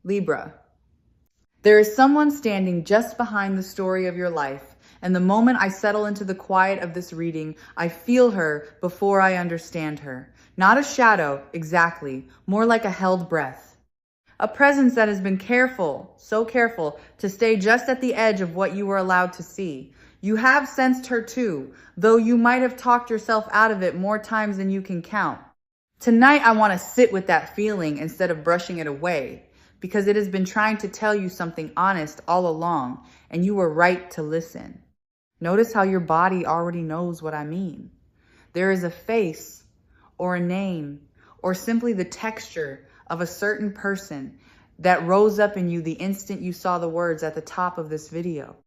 Libra. There is someone standing just behind the story of your life, and the moment I settle into the quiet of this reading, I feel her before I understand her. Not a shadow, exactly, more like a held breath. A presence that has been careful, so careful, to stay just at the edge of what you were allowed to see. You have sensed her too, though you might have talked yourself out of it more times than you can count. Tonight, I want to sit with that feeling instead of brushing it away, because it has been trying to tell you something honest all along, and you were right to listen. Notice how your body already knows what I mean. There is a face, or a name, or simply the texture of a certain person that rose up in you the instant you saw the words at the top of this video.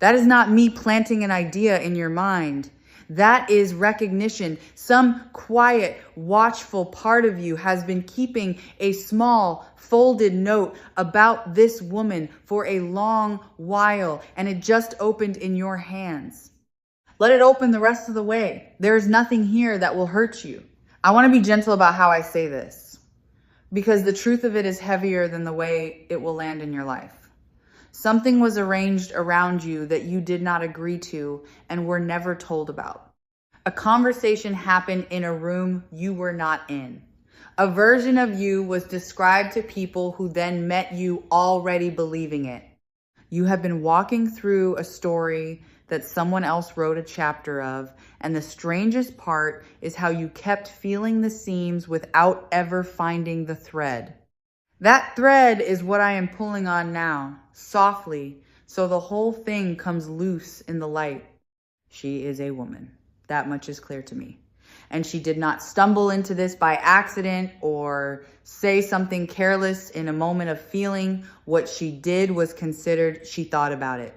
That is not me planting an idea in your mind. That is recognition. Some quiet, watchful part of you has been keeping a small, folded note about this woman for a long while, and it just opened in your hands. Let it open the rest of the way. There is nothing here that will hurt you. I want to be gentle about how I say this, because the truth of it is heavier than the way it will land in your life. Something was arranged around you that you did not agree to and were never told about. A conversation happened in a room you were not in. A version of you was described to people who then met you already believing it. You have been walking through a story that someone else wrote a chapter of, and the strangest part is how you kept feeling the seams without ever finding the thread. That thread is what I am pulling on now, softly, so the whole thing comes loose in the light. She is a woman. That much is clear to me. And she did not stumble into this by accident or say something careless in a moment of feeling. What she did was considered. She thought about it.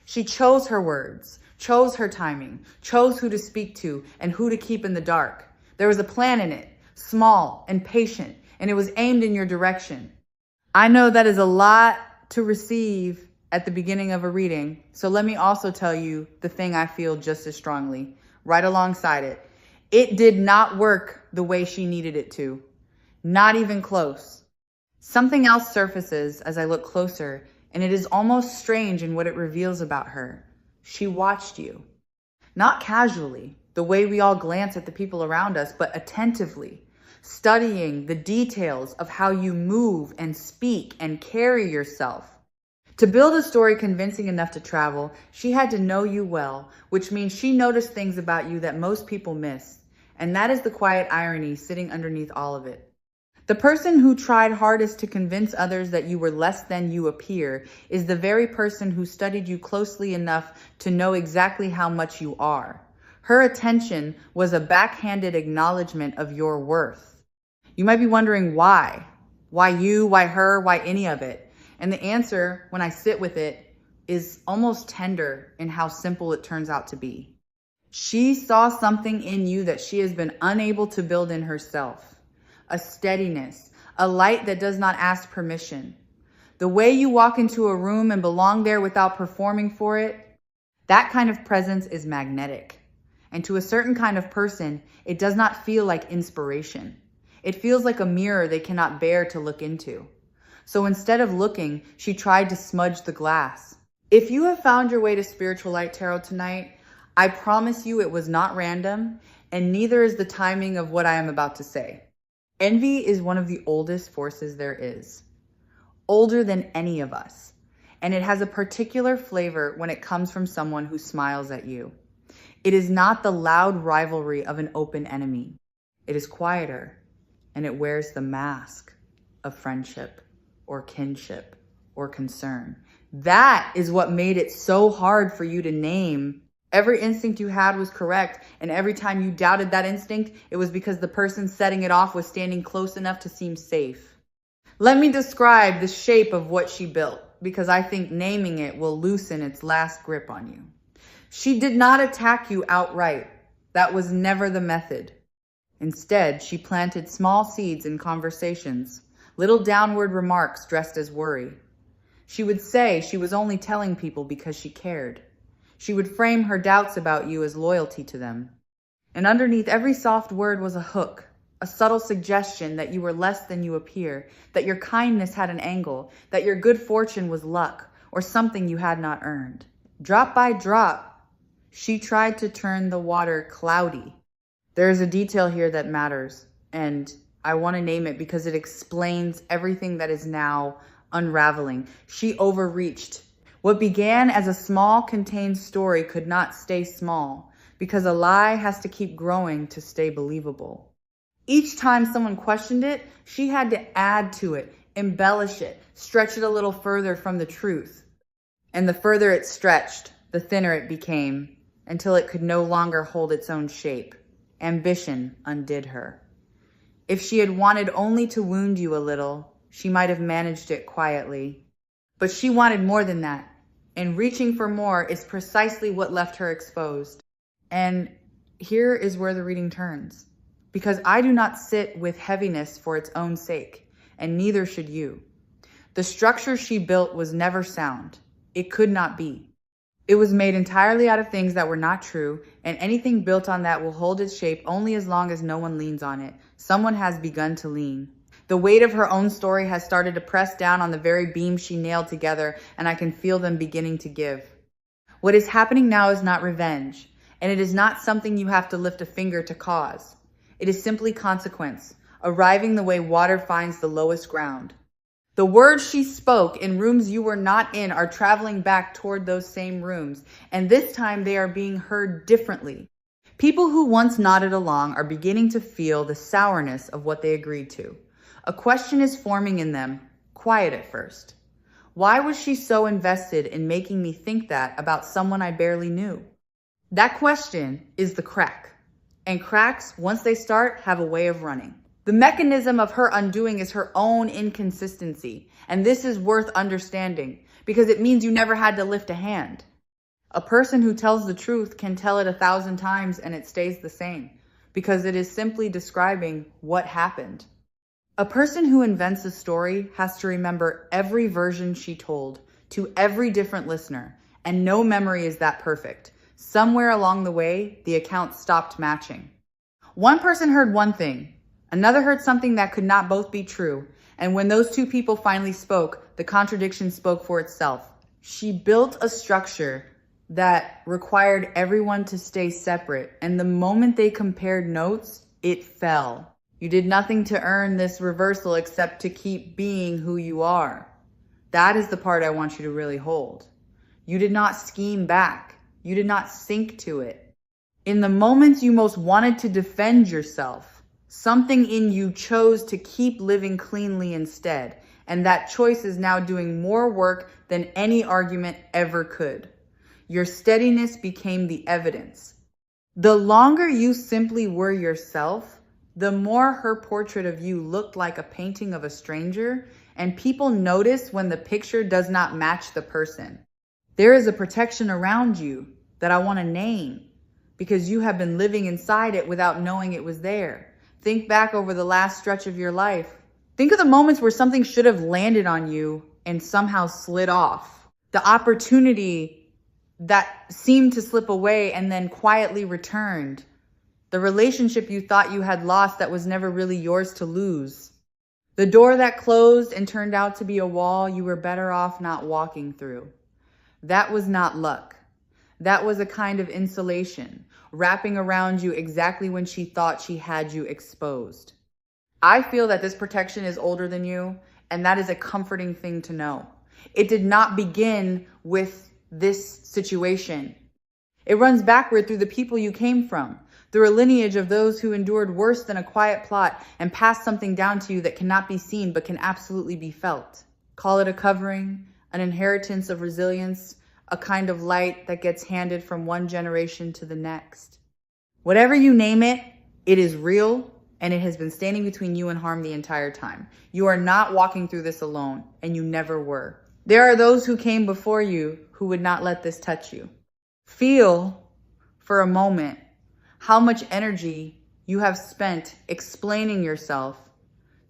She chose her words, chose her timing, chose who to speak to and who to keep in the dark. There was a plan in it, small and patient, and it was aimed in your direction. I know that is a lot to receive at the beginning of a reading, so let me also tell you the thing I feel just as strongly, right alongside it. It did not work the way she needed it to, not even close. Something else surfaces as I look closer, and it is almost strange in what it reveals about her. She watched you, not casually, the way we all glance at the people around us, but attentively, studying the details of how you move and speak and carry yourself. To build a story convincing enough to travel, she had to know you well, which means she noticed things about you that most people miss. And that is the quiet irony sitting underneath all of it. The person who tried hardest to convince others that you were less than you appear is the very person who studied you closely enough to know exactly how much you are. Her attention was a backhanded acknowledgement of your worth. You might be wondering why. Why you, why her, why any of it? And the answer, when I sit with it, is almost tender in how simple it turns out to be. She saw something in you that she has been unable to build in herself. A steadiness, a light that does not ask permission. The way you walk into a room and belong there without performing for it, that kind of presence is magnetic. And to a certain kind of person, it does not feel like inspiration. It feels like a mirror they cannot bear to look into. So instead of looking, she tried to smudge the glass. If you have found your way to Spiritual Light Tarot tonight, I promise you it was not random, and neither is the timing of what I am about to say. Envy is one of the oldest forces there is, older than any of us, and it has a particular flavor when it comes from someone who smiles at you. It is not the loud rivalry of an open enemy. It is quieter, and it wears the mask of friendship or kinship or concern. That is what made it so hard for you to name. Every instinct you had was correct, and every time you doubted that instinct, it was because the person setting it off was standing close enough to seem safe. Let me describe the shape of what she built, because I think naming it will loosen its last grip on you. She did not attack you outright. That was never the method. Instead, she planted small seeds in conversations, little downward remarks dressed as worry. She would say she was only telling people because she cared. She would frame her doubts about you as loyalty to them. And underneath every soft word was a hook, a subtle suggestion that you were less than you appear, that your kindness had an angle, that your good fortune was luck, or something you had not earned. Drop by drop, she tried to turn the water cloudy. There is a detail here that matters, and I want to name it because it explains everything that is now unraveling. She overreached. What began as a small, contained story could not stay small, because a lie has to keep growing to stay believable. Each time someone questioned it, she had to add to it, embellish it, stretch it a little further from the truth. And the further it stretched, the thinner it became, until it could no longer hold its own shape. Ambition undid her. If she had wanted only to wound you a little, she might have managed it quietly. But she wanted more than that, and reaching for more is precisely what left her exposed. And here is where the reading turns. Because I do not sit with heaviness for its own sake, and neither should you. The structure she built was never sound. It could not be. It was made entirely out of things that were not true, and anything built on that will hold its shape only as long as no one leans on it. Someone has begun to lean. The weight of her own story has started to press down on the very beams she nailed together, and I can feel them beginning to give. What is happening now is not revenge, and it is not something you have to lift a finger to cause. It is simply consequence, arriving the way water finds the lowest ground. The words she spoke in rooms you were not in are traveling back toward those same rooms, and this time they are being heard differently. People who once nodded along are beginning to feel the sourness of what they agreed to. A question is forming in them, quiet at first. Why was she so invested in making me think that about someone I barely knew? That question is the crack. And cracks, once they start, have a way of running. The mechanism of her undoing is her own inconsistency. And this is worth understanding because it means you never had to lift a hand. A person who tells the truth can tell it 1,000 times and it stays the same because it is simply describing what happened. A person who invents a story has to remember every version she told to every different listener, and no memory is that perfect. Somewhere along the way, the accounts stopped matching. One person heard one thing, another heard something that could not both be true, and when those two people finally spoke, the contradiction spoke for itself. She built a structure that required everyone to stay separate, and the moment they compared notes, it fell. You did nothing to earn this reversal except to keep being who you are. That is the part I want you to really hold. You did not scheme back. You did not sink to it. In the moments you most wanted to defend yourself, something in you chose to keep living cleanly instead, and that choice is now doing more work than any argument ever could. Your steadiness became the evidence. The longer you simply were yourself, the more her portrait of you looked like a painting of a stranger, and people notice when the picture does not match the person. There is a protection around you that I want to name because you have been living inside it without knowing it was there. Think back over the last stretch of your life. Think of the moments where something should have landed on you and somehow slid off. The opportunity that seemed to slip away and then quietly returned. The relationship you thought you had lost that was never really yours to lose. The door that closed and turned out to be a wall you were better off not walking through. That was not luck. That was a kind of insulation, wrapping around you exactly when she thought she had you exposed. I feel that this protection is older than you, and that is a comforting thing to know. It did not begin with this situation. It runs backward through the people you came from, through a lineage of those who endured worse than a quiet plot and passed something down to you that cannot be seen but can absolutely be felt. Call it a covering, an inheritance of resilience, a kind of light that gets handed from one generation to the next. Whatever you name it, it is real, and it has been standing between you and harm the entire time. You are not walking through this alone, and you never were. There are those who came before you who would not let this touch you. Feel, for a moment, how much energy you have spent explaining yourself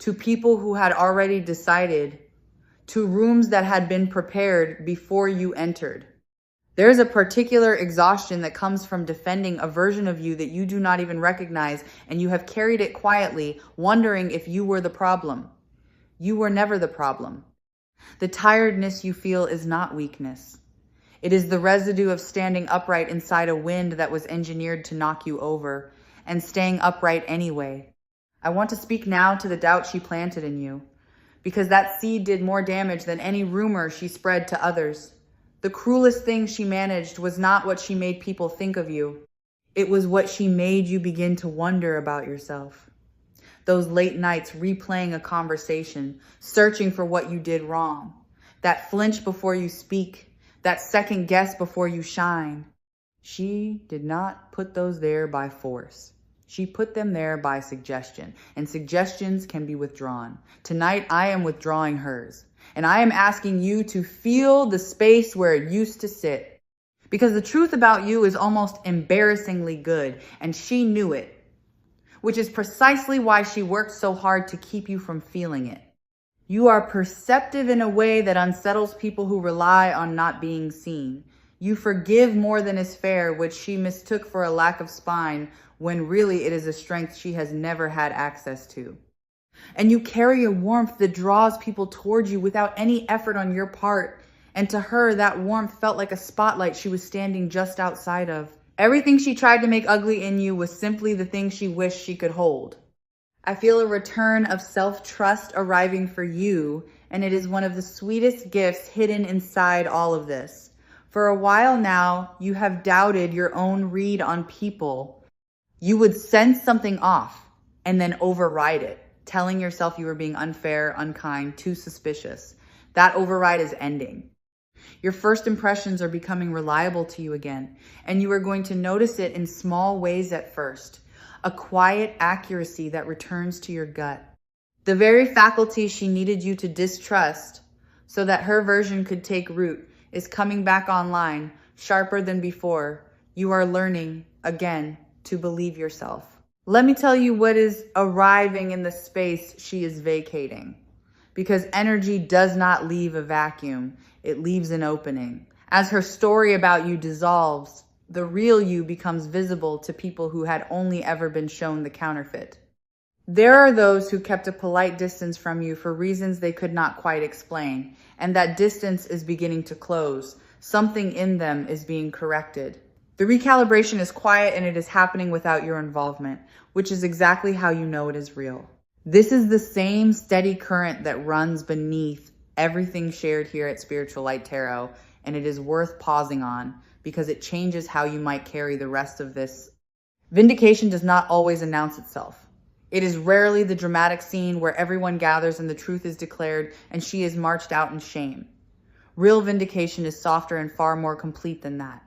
to people who had already decided, to rooms that had been prepared before you entered. There's a particular exhaustion that comes from defending a version of you that you do not even recognize, and you have carried it quietly, wondering if you were the problem. You were never the problem. The tiredness you feel is not weakness. It is the residue of standing upright inside a wind that was engineered to knock you over, and staying upright anyway. I want to speak now to the doubt she planted in you, because that seed did more damage than any rumor she spread to others. The cruelest thing she managed was not what she made people think of you. It was what she made you begin to wonder about yourself. Those late nights replaying a conversation, searching for what you did wrong. That flinch before you speak, that second guess before you shine. She did not put those there by force. She put them there by suggestion, and suggestions can be withdrawn. Tonight, I am withdrawing hers, and I am asking you to feel the space where it used to sit. Because the truth about you is almost embarrassingly good, and she knew it, which is precisely why she worked so hard to keep you from feeling it. You are perceptive in a way that unsettles people who rely on not being seen. You forgive more than is fair, which she mistook for a lack of spine, when really it is a strength she has never had access to. And you carry a warmth that draws people towards you without any effort on your part. And to her, that warmth felt like a spotlight she was standing just outside of. Everything she tried to make ugly in you was simply the thing she wished she could hold. I feel a return of self-trust arriving for you, and it is one of the sweetest gifts hidden inside all of this. For a while now, you have doubted your own read on people. You would sense something off and then override it, telling yourself you were being unfair, unkind, too suspicious. That override is ending. Your first impressions are becoming reliable to you again, and you are going to notice it in small ways at first. A quiet accuracy that returns to your gut. The very faculty she needed you to distrust so that her version could take root is coming back online, sharper than before. You are learning, again, to believe yourself. Let me tell you what is arriving in the space she is vacating. Because energy does not leave a vacuum, it leaves an opening. As her story about you dissolves, the real you becomes visible to people who had only ever been shown the counterfeit. There are those who kept a polite distance from you for reasons they could not quite explain, and that distance is beginning to close. Something in them is being corrected. The recalibration is quiet and it is happening without your involvement, which is exactly how you know it is real. This is the same steady current that runs beneath everything shared here at Spiritual Light Tarot, and it is worth pausing on because it changes how you might carry the rest of this. Vindication does not always announce itself. It is rarely the dramatic scene where everyone gathers and the truth is declared and she is marched out in shame. Real vindication is softer and far more complete than that.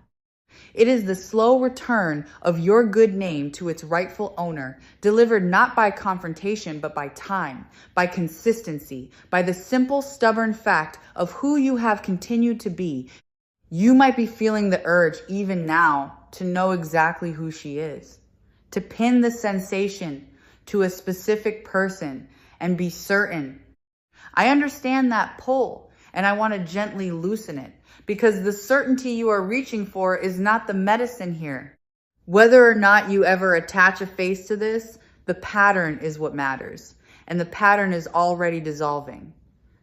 It is the slow return of your good name to its rightful owner, delivered not by confrontation, but by time, by consistency, by the simple, stubborn fact of who you have continued to be. You might be feeling the urge even now to know exactly who she is, to pin the sensation to a specific person and be certain. I understand that pull, and I want to gently loosen it. Because the certainty you are reaching for is not the medicine here. Whether or not you ever attach a face to this, the pattern is what matters. And the pattern is already dissolving.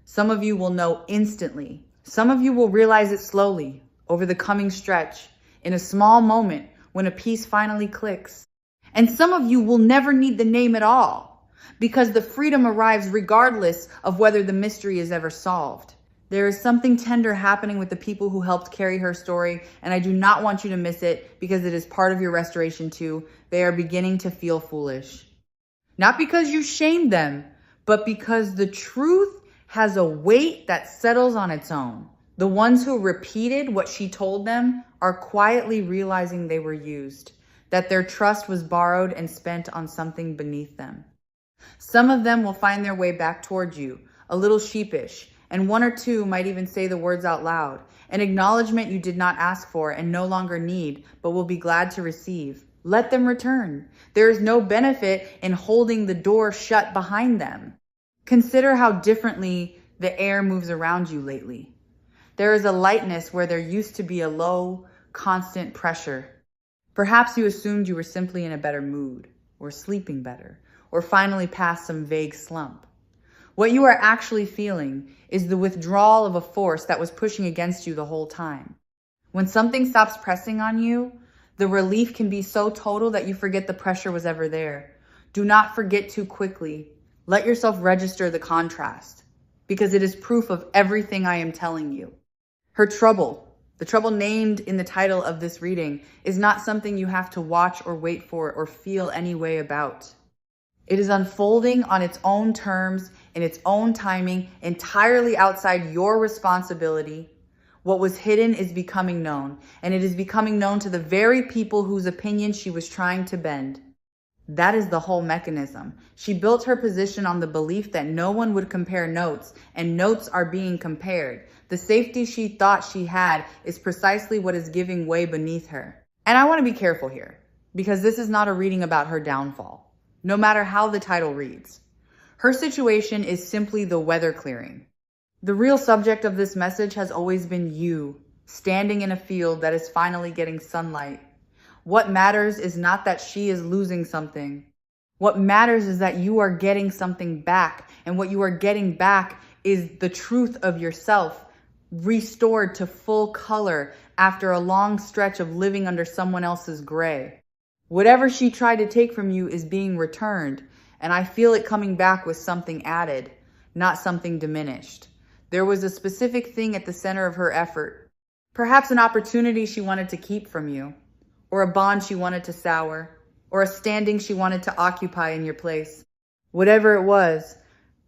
Some of you will know instantly. Some of you will realize it slowly, over the coming stretch, in a small moment when a piece finally clicks. And some of you will never need the name at all, because the freedom arrives regardless of whether the mystery is ever solved. There is something tender happening with the people who helped carry her story, and I do not want you to miss it because it is part of your restoration too. They are beginning to feel foolish. Not because you shamed them, but because the truth has a weight that settles on its own. The ones who repeated what she told them are quietly realizing they were used, that their trust was borrowed and spent on something beneath them. Some of them will find their way back towards you, a little sheepish, and one or two might even say the words out loud, an acknowledgement you did not ask for and no longer need, but will be glad to receive. Let them return. There is no benefit in holding the door shut behind them. Consider how differently the air moves around you lately. There is a lightness where there used to be a low, constant pressure. Perhaps you assumed you were simply in a better mood, or sleeping better, or finally past some vague slump. What you are actually feeling is the withdrawal of a force that was pushing against you the whole time. When something stops pressing on you, the relief can be so total that you forget the pressure was ever there. Do not forget too quickly. Let yourself register the contrast, because it is proof of everything I am telling you. Her trouble, the trouble named in the title of this reading, is not something you have to watch or wait for or feel any way about. It is unfolding on its own terms, in its own timing, entirely outside your responsibility. What was hidden is becoming known, and it is becoming known to the very people whose opinion she was trying to bend. That is the whole mechanism. She built her position on the belief that no one would compare notes, and notes are being compared. The safety she thought she had is precisely what is giving way beneath her. And I want to be careful here, because this is not a reading about her downfall, no matter how the title reads. Her situation is simply the weather clearing. The real subject of this message has always been you, standing in a field that is finally getting sunlight. What matters is not that she is losing something. What matters is that you are getting something back, and what you are getting back is the truth of yourself, restored to full color after a long stretch of living under someone else's gray. Whatever she tried to take from you is being returned, and I feel it coming back with something added, not something diminished. There was a specific thing at the center of her effort, perhaps an opportunity she wanted to keep from you, or a bond she wanted to sour, or a standing she wanted to occupy in your place. Whatever it was,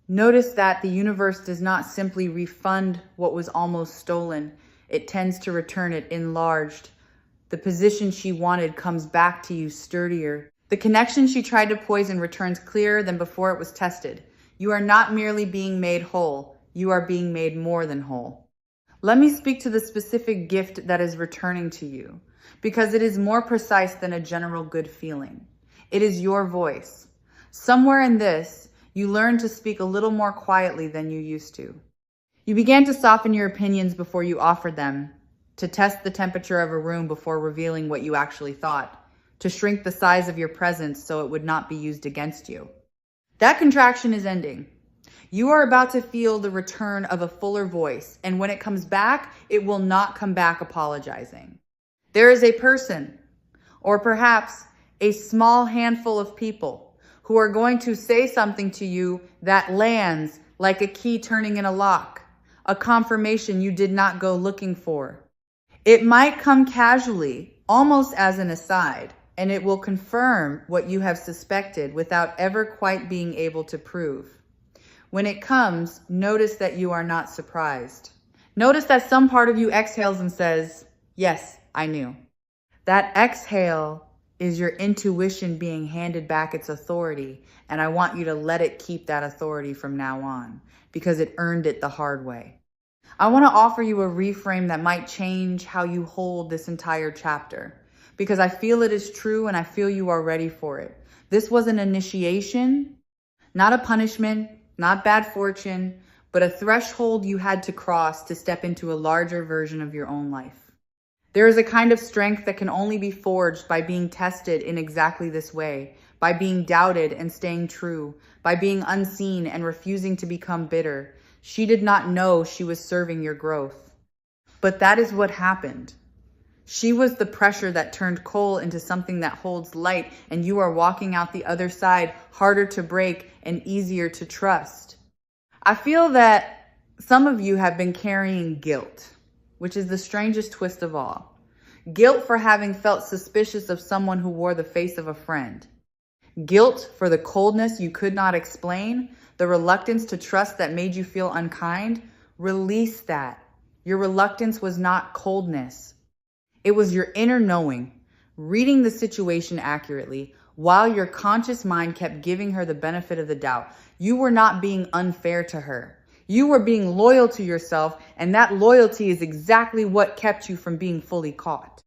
notice that the universe does not simply refund what was almost stolen. It tends to return it enlarged. The position she wanted comes back to you sturdier. The connection she tried to poison returns clearer than before it was tested. You are not merely being made whole. You are being made more than whole. Let me speak to the specific gift that is returning to you, because it is more precise than a general good feeling. It is your voice. Somewhere in this, you learned to speak a little more quietly than you used to. You began to soften your opinions before you offered them, to test the temperature of a room before revealing what you actually thought, to shrink the size of your presence so it would not be used against you. That contraction is ending. You are about to feel the return of a fuller voice, and when it comes back, it will not come back apologizing. There is a person, or perhaps a small handful of people, who are going to say something to you that lands like a key turning in a lock, a confirmation you did not go looking for. It might come casually, almost as an aside, and it will confirm what you have suspected without ever quite being able to prove. When it comes, notice that you are not surprised. Notice that some part of you exhales and says, "Yes, I knew." That exhale is your intuition being handed back its authority, and I want you to let it keep that authority from now on, because it earned it the hard way. I want to offer you a reframe that might change how you hold this entire chapter, because I feel it is true and I feel you are ready for it. This was an initiation, not a punishment, not bad fortune, but a threshold you had to cross to step into a larger version of your own life. There is a kind of strength that can only be forged by being tested in exactly this way, by being doubted and staying true, by being unseen and refusing to become bitter. She did not know she was serving your growth. But that is what happened. She was the pressure that turned coal into something that holds light, and you are walking out the other side, harder to break and easier to trust. I feel that some of you have been carrying guilt, which is the strangest twist of all. Guilt for having felt suspicious of someone who wore the face of a friend. Guilt for the coldness you could not explain, the reluctance to trust that made you feel unkind. Release that. Your reluctance was not coldness. It was your inner knowing, reading the situation accurately, while your conscious mind kept giving her the benefit of the doubt. You were not being unfair to her. You were being loyal to yourself, and that loyalty is exactly what kept you from being fully caught.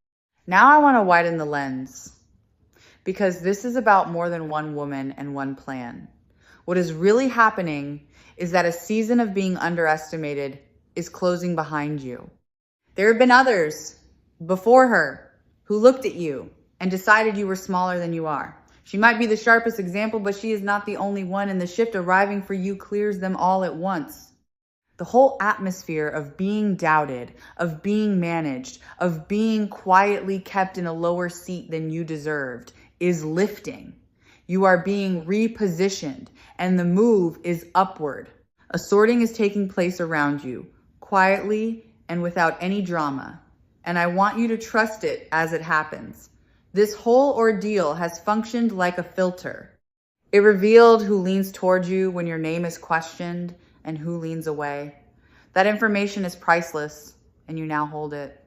Now I want to widen the lens, because this is about more than one woman and one plan. What is really happening is that a season of being underestimated is closing behind you. There have been others before her who looked at you and decided you were smaller than you are. She might be the sharpest example, but she is not the only one, and the shift arriving for you clears them all at once. The whole atmosphere of being doubted, of being managed, of being quietly kept in a lower seat than you deserved is lifting. You are being repositioned, and the move is upward. A sorting is taking place around you, quietly and without any drama. And I want you to trust it as it happens. This whole ordeal has functioned like a filter. It revealed who leans towards you when your name is questioned and who leans away. That information is priceless, and you now hold it.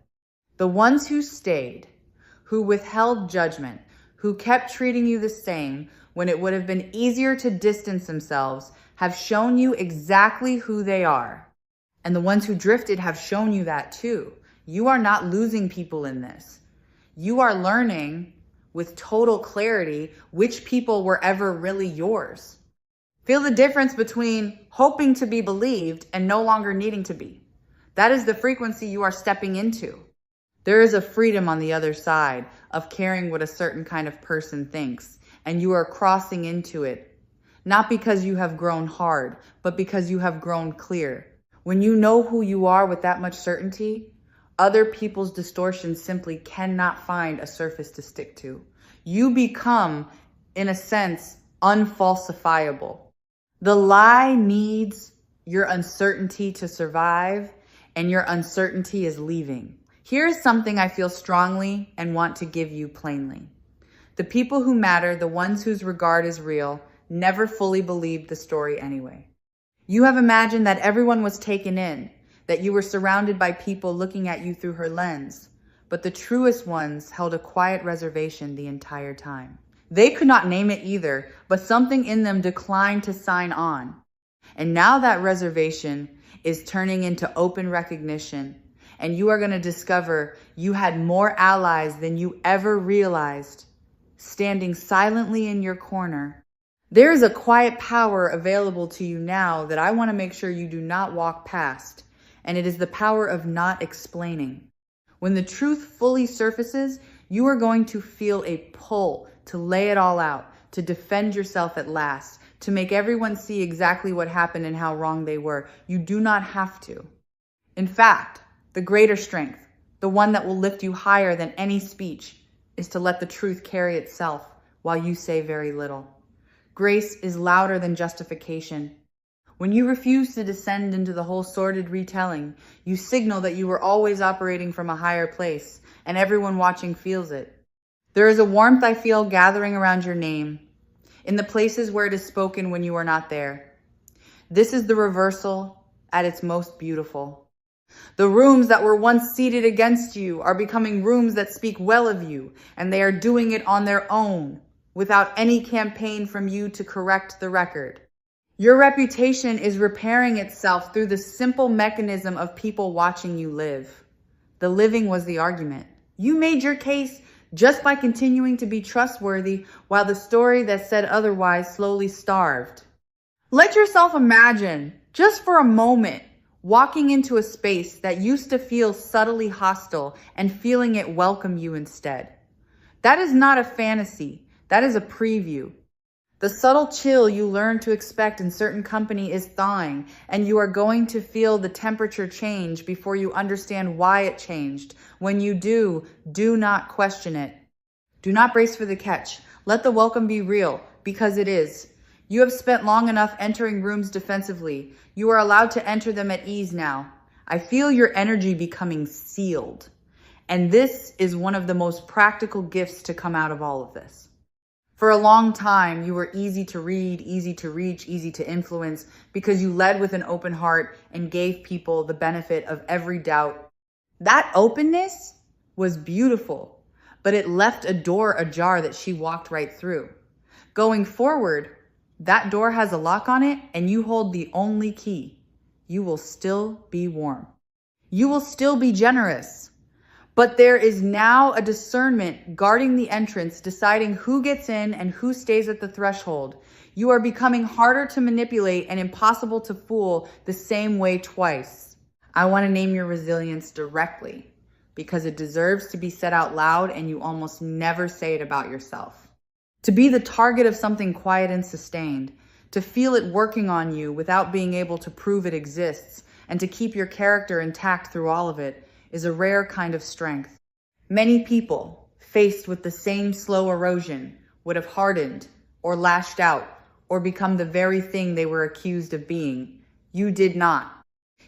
The ones who stayed, who withheld judgment, who kept treating you the same when it would have been easier to distance themselves, have shown you exactly who they are. And the ones who drifted have shown you that too. You are not losing people in this. You are learning with total clarity which people were ever really yours. Feel the difference between hoping to be believed and no longer needing to be. That is the frequency you are stepping into. There is a freedom on the other side of caring what a certain kind of person thinks, and you are crossing into it, not because you have grown hard, but because you have grown clear. When you know who you are with that much certainty, other people's distortions simply cannot find a surface to stick to. You become, in a sense, unfalsifiable. The lie needs your uncertainty to survive, and your uncertainty is leaving. Here's something I feel strongly and want to give you plainly. The people who matter, the ones whose regard is real, never fully believed the story anyway. You have imagined that everyone was taken in, that you were surrounded by people looking at you through her lens, but the truest ones held a quiet reservation the entire time. They could not name it either, but something in them declined to sign on. And now that reservation is turning into open recognition, and you are going to discover you had more allies than you ever realized, standing silently in your corner. There is a quiet power available to you now that I want to make sure you do not walk past. And it is the power of not explaining. When the truth fully surfaces, you are going to feel a pull to lay it all out, to defend yourself at last, to make everyone see exactly what happened and how wrong they were. You do not have to. In fact, the greater strength, the one that will lift you higher than any speech, is to let the truth carry itself while you say very little. Grace is louder than justification. When you refuse to descend into the whole sordid retelling, you signal that you were always operating from a higher place, and everyone watching feels it. There is a warmth I feel gathering around your name, in the places where it is spoken when you are not there. This is the reversal at its most beautiful. The rooms that were once seated against you are becoming rooms that speak well of you, and they are doing it on their own, without any campaign from you to correct the record. Your reputation is repairing itself through the simple mechanism of people watching you live. The living was the argument. You made your case just by continuing to be trustworthy while the story that said otherwise slowly starved. Let yourself imagine, just for a moment, walking into a space that used to feel subtly hostile and feeling it welcome you instead. That is not a fantasy. That is a preview. The subtle chill you learn to expect in certain company is thawing, and you are going to feel the temperature change before you understand why it changed. When you do not question it. Do not brace for the catch. Let the welcome be real, because it is. You have spent long enough entering rooms defensively. You are allowed to enter them at ease now. I feel your energy becoming sealed. And this is one of the most practical gifts to come out of all of this. For a long time, you were easy to read, easy to reach, easy to influence, because you led with an open heart and gave people the benefit of every doubt. That openness was beautiful, but it left a door ajar that she walked right through. Going forward, that door has a lock on it, and you hold the only key. You will still be warm. You will still be generous. But there is now a discernment guarding the entrance, deciding who gets in and who stays at the threshold. You are becoming harder to manipulate and impossible to fool the same way twice. I want to name your resilience directly because it deserves to be said out loud and you almost never say it about yourself. To be the target of something quiet and sustained, to feel it working on you without being able to prove it exists, and to keep your character intact through all of it is a rare kind of strength. Many people, faced with the same slow erosion, would have hardened or lashed out or become the very thing they were accused of being. You did not.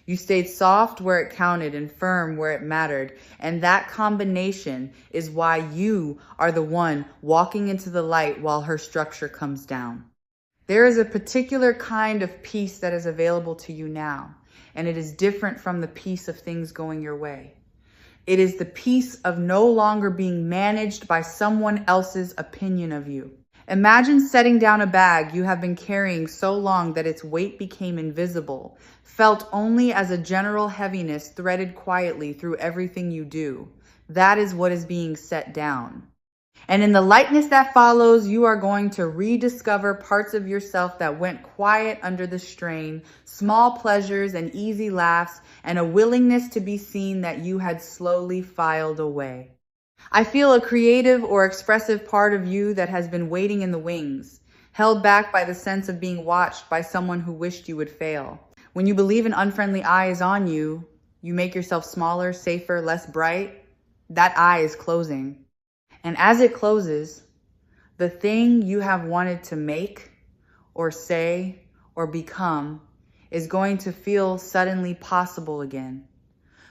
You stayed soft where it counted and firm where it mattered. And that combination is why you are the one walking into the light while her structure comes down. There is a particular kind of peace that is available to you now, and it is different from the peace of things going your way. It is the peace of no longer being managed by someone else's opinion of you. Imagine setting down a bag you have been carrying so long that its weight became invisible, felt only as a general heaviness threaded quietly through everything you do. That is what is being set down. And in the lightness that follows, you are going to rediscover parts of yourself that went quiet under the strain, small pleasures and easy laughs, and a willingness to be seen that you had slowly filed away. I feel a creative or expressive part of you that has been waiting in the wings, held back by the sense of being watched by someone who wished you would fail. When you believe an unfriendly eye is on you, you make yourself smaller, safer, less bright. That eye is closing. And as it closes, the thing you have wanted to make or say or become is going to feel suddenly possible again.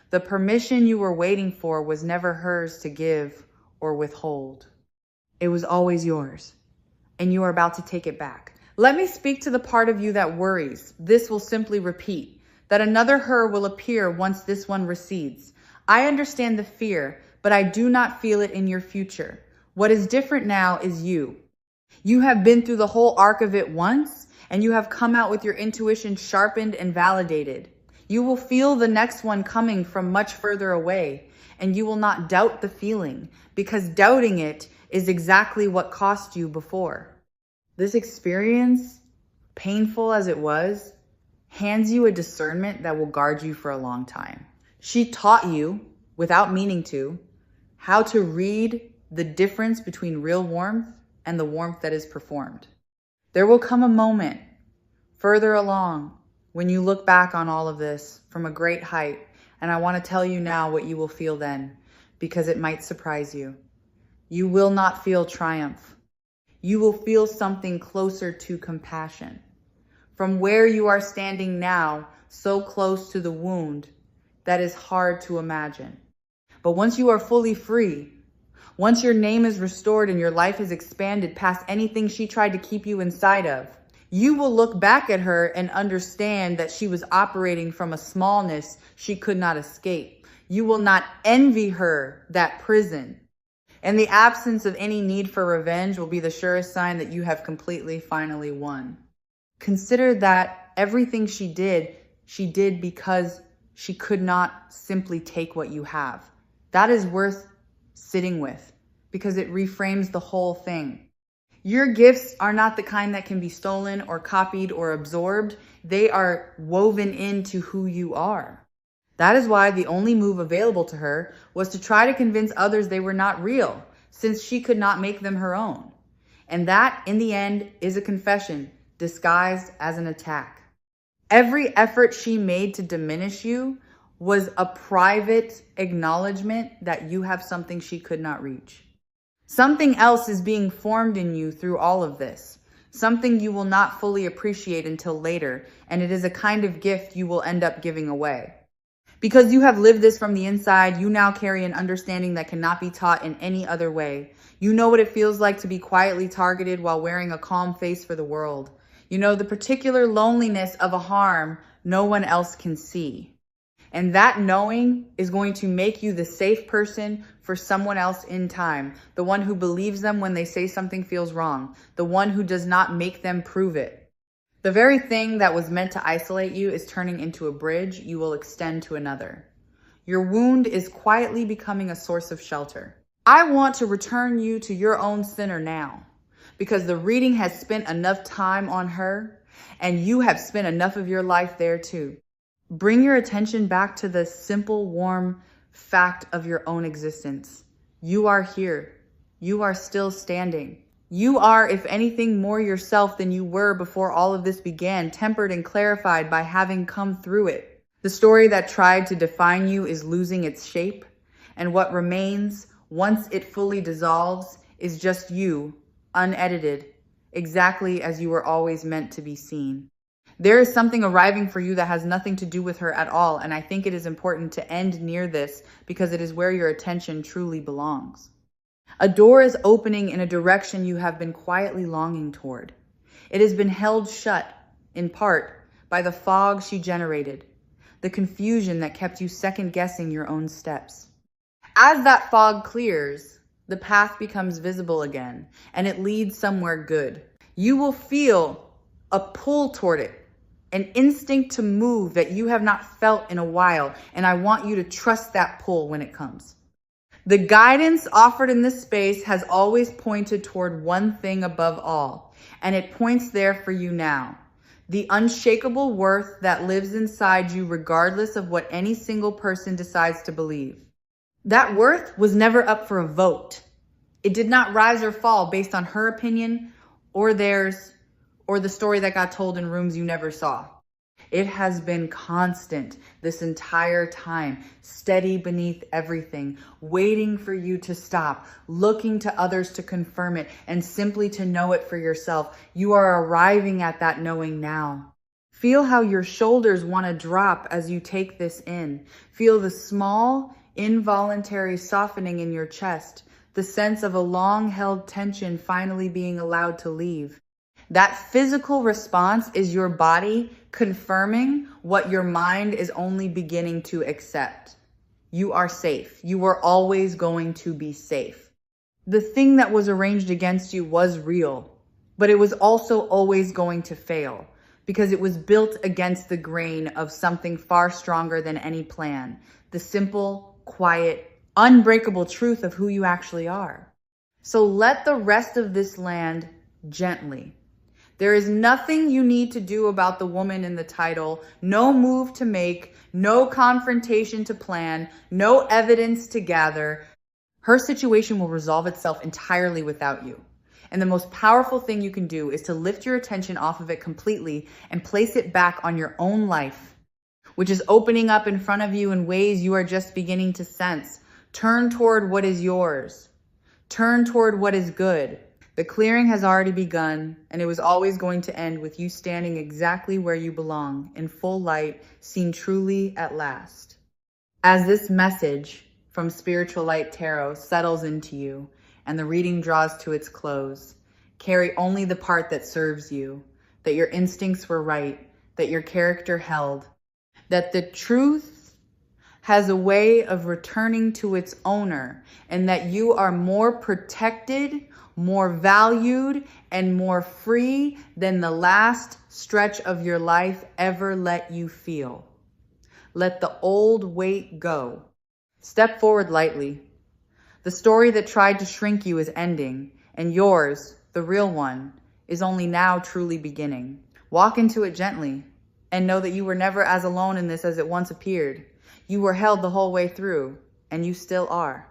The permission you were waiting for was never hers to give or withhold. It was always yours, and you are about to take it back. Let me speak to the part of you that worries. This will simply repeat, that another her will appear once this one recedes. I understand the fear, but I do not feel it in your future. What is different now is you. You have been through the whole arc of it once, and you have come out with your intuition sharpened and validated. You will feel the next one coming from much further away, and you will not doubt the feeling, because doubting it is exactly what cost you before. This experience, painful as it was, hands you a discernment that will guard you for a long time. She taught you, without meaning to, how to read the difference between real warmth and the warmth that is performed. There will come a moment further along when you look back on all of this from a great height, and I want to tell you now what you will feel then, because it might surprise you. You will not feel triumph. You will feel something closer to compassion. From where you are standing now, so close to the wound, that is hard to imagine. But once you are fully free, once your name is restored and your life is expanded past anything she tried to keep you inside of, you will look back at her and understand that she was operating from a smallness she could not escape. You will not envy her that prison. And the absence of any need for revenge will be the surest sign that you have completely, finally won. Consider that everything she did because she could not simply take what you have. That is worth sitting with because it reframes the whole thing. Your gifts are not the kind that can be stolen or copied or absorbed. They are woven into who you are. That is why the only move available to her was to try to convince others they were not real, since she could not make them her own. And that, in the end, is a confession disguised as an attack. Every effort she made to diminish you was a private acknowledgement that you have something she could not reach. Something else is being formed in you through all of this, something you will not fully appreciate until later, and it is a kind of gift you will end up giving away. Because you have lived this from the inside, you now carry an understanding that cannot be taught in any other way. You know what it feels like to be quietly targeted while wearing a calm face for the world. You know the particular loneliness of a harm no one else can see. And that knowing is going to make you the safe person for someone else in time. The one who believes them when they say something feels wrong. The one who does not make them prove it. The very thing that was meant to isolate you is turning into a bridge you will extend to another. Your wound is quietly becoming a source of shelter. I want to return you to your own center now, because the reading has spent enough time on her, and you have spent enough of your life there too. Bring your attention back to the simple, warm fact of your own existence. You are here. You are still standing. You are, if anything, more yourself than you were before all of this began, tempered and clarified by having come through it. The story that tried to define you is losing its shape, and what remains, once it fully dissolves, is just you, unedited, exactly as you were always meant to be seen. There is something arriving for you that has nothing to do with her at all, and I think it is important to end near this because it is where your attention truly belongs. A door is opening in a direction you have been quietly longing toward. It has been held shut, in part, by the fog she generated, the confusion that kept you second-guessing your own steps. As that fog clears, the path becomes visible again, and it leads somewhere good. You will feel a pull toward it, an instinct to move that you have not felt in a while, and I want you to trust that pull when it comes. The guidance offered in this space has always pointed toward one thing above all, and it points there for you now. The unshakable worth that lives inside you regardless of what any single person decides to believe. That worth was never up for a vote. It did not rise or fall based on her opinion or theirs, or the story that got told in rooms you never saw. It has been constant this entire time, steady beneath everything, waiting for you to stop, looking to others to confirm it, and simply to know it for yourself. You are arriving at that knowing now. Feel how your shoulders want to drop as you take this in. Feel the small, involuntary softening in your chest, the sense of a long-held tension finally being allowed to leave. That physical response is your body confirming what your mind is only beginning to accept. You are safe. You were always going to be safe. The thing that was arranged against you was real, but it was also always going to fail because it was built against the grain of something far stronger than any plan. The simple, quiet, unbreakable truth of who you actually are. So let the rest of this land gently. There is nothing you need to do about the woman in the title, no move to make, no confrontation to plan, no evidence to gather. Her situation will resolve itself entirely without you. And the most powerful thing you can do is to lift your attention off of it completely and place it back on your own life, which is opening up in front of you in ways you are just beginning to sense. Turn toward what is yours. Turn toward what is good. The clearing has already begun, and it was always going to end with you standing exactly where you belong, in full light, seen truly at last. As this message from Spiritual Light Tarot settles into you, and the reading draws to its close, carry only the part that serves you, that your instincts were right, that your character held, that the truth has a way of returning to its owner, and that you are more protected, more valued, and more free than the last stretch of your life ever let you feel. Let the old weight go. Step forward lightly. The story that tried to shrink you is ending, and yours, the real one, is only now truly beginning. Walk into it gently, and know that you were never as alone in this as it once appeared. You were held the whole way through, and you still are.